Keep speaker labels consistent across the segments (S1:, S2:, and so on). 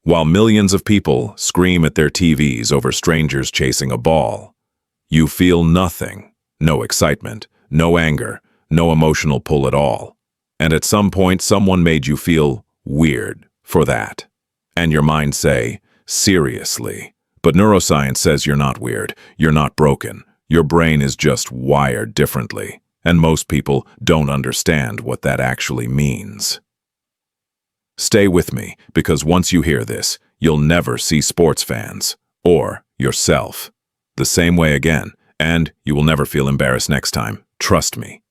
S1: while millions of people scream at their TVs over strangers chasing a ball. You feel nothing, no excitement, no anger, no emotional pull at all. And at some point, someone made you feel weird for that. And your mind say, seriously. But neuroscience says you're not weird, you're not broken. Your brain is just wired differently. And most people don't understand what that actually means. Stay with me, because once you hear this, you'll never see sports fans, or yourself, the same way again, and you will never feel embarrassed next time. Trust me.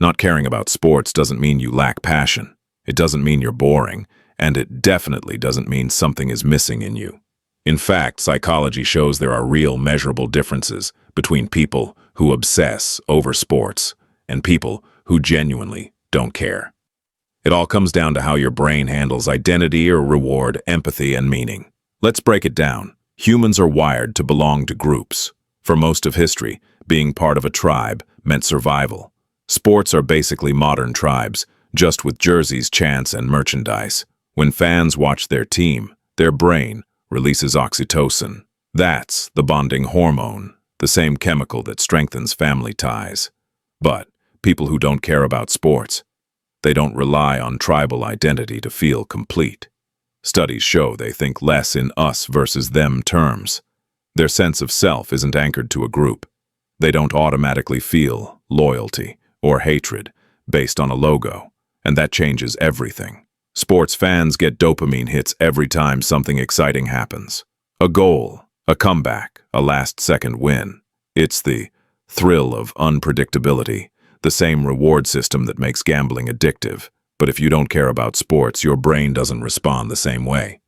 S1: Not caring about sports doesn't mean you lack passion. It doesn't mean you're boring, and it definitely doesn't mean something is missing in you. In fact, psychology shows there are real measurable differences between people who obsess over sports and people who genuinely don't care. It all comes down to how your brain handles identity or reward, empathy, and meaning. Let's break it down. Humans are wired to belong to groups. For most of history, being part of a tribe meant survival. Sports are basically modern tribes, just with jerseys, chants, and merchandise. When fans watch their team, their brain releases oxytocin. That's the bonding hormone, the same chemical that strengthens family ties. But people who don't care about sports, they don't rely on tribal identity to feel complete. Studies show they think less in us versus them terms. Their sense of self isn't anchored to a group. They don't automatically feel loyalty or hatred based on a logo, and that changes everything. Sports fans get dopamine hits every time something exciting happens. A goal, a comeback, a last-second win. It's the thrill of unpredictability, the same reward system that makes gambling addictive. But if you don't care about sports, your brain doesn't respond the same way.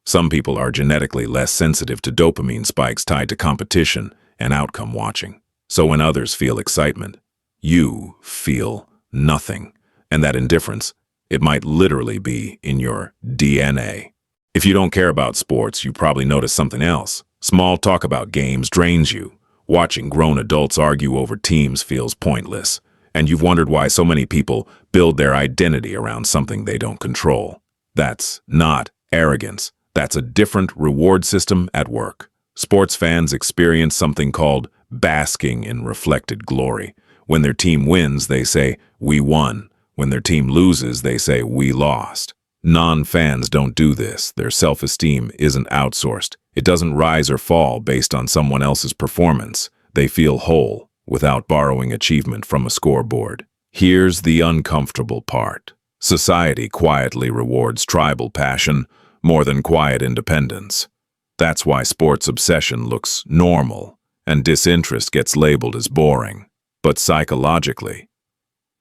S1: Some people are genetically less sensitive to dopamine spikes tied to competition and outcome watching. So when others feel excitement, you feel nothing. And that indifference, it might literally be in your DNA. If you don't care about sports, you probably notice something else. Small talk about games drains you. Watching grown adults argue over teams feels pointless. And you've wondered why so many people build their identity around something they don't control. That's not arrogance. That's a different reward system at work. Sports fans experience something called basking in reflected glory. When their team wins, they say, "We won." When their team loses, they say, "We lost." Non-fans don't do this. Their self-esteem isn't outsourced. It doesn't rise or fall based on someone else's performance. They feel whole without borrowing achievement from a scoreboard. Here's the uncomfortable part. Society quietly rewards tribal passion more than quiet independence. That's why sports obsession looks normal and disinterest gets labeled as boring. But psychologically,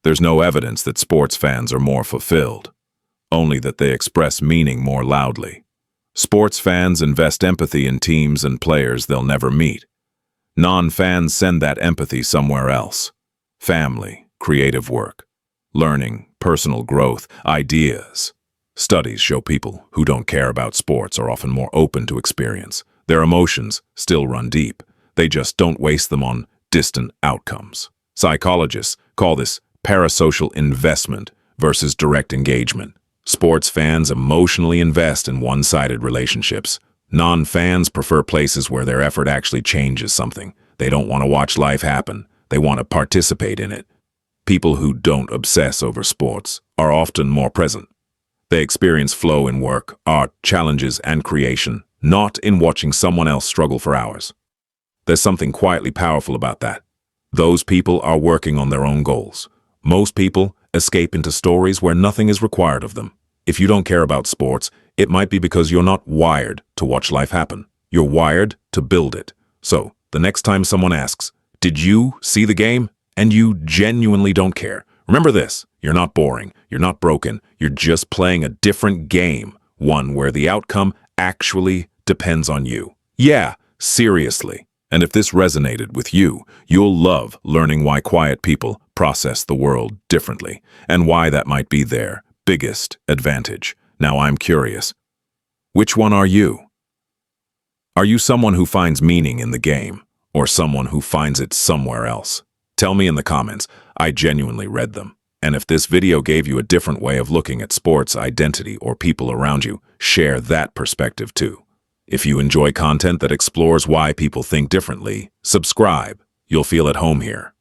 S1: there's no evidence that sports fans are more fulfilled, only that they express meaning more loudly. Sports fans invest empathy in teams and players they'll never meet. Non-fans send that empathy somewhere else. Family, creative work, learning, personal growth, ideas. Studies show people who don't care about sports are often more open to experience. Their emotions still run deep. They just don't waste them on distant outcomes. Psychologists call this parasocial investment versus direct engagement. Sports fans emotionally invest in one-sided relationships. Non-fans prefer places where their effort actually changes something. They don't want to watch life happen. They want to participate in it. People who don't obsess over sports are often more present. They experience flow in work, art, challenges, and creation, not in watching someone else struggle for hours. There's something quietly powerful about that. Those people are working on their own goals. Most people escape into stories where nothing is required of them. If you don't care about sports, it might be because you're not wired to watch life happen. You're wired to build it. So, the next time someone asks, "Did you see the game?" and you genuinely don't care, remember this: you're not boring, you're not broken, you're just playing a different game, one where the outcome actually depends on you. Yeah, seriously. And if this resonated with you, you'll love learning why quiet people process the world differently, and why that might be their biggest advantage. Now I'm curious, which one are you? Are you someone who finds meaning in the game, or someone who finds it somewhere else? Tell me in the comments. I genuinely read them. And if this video gave you a different way of looking at sports, identity, or people around you, share that perspective too. If you enjoy content that explores why people think differently, subscribe. You'll feel at home here.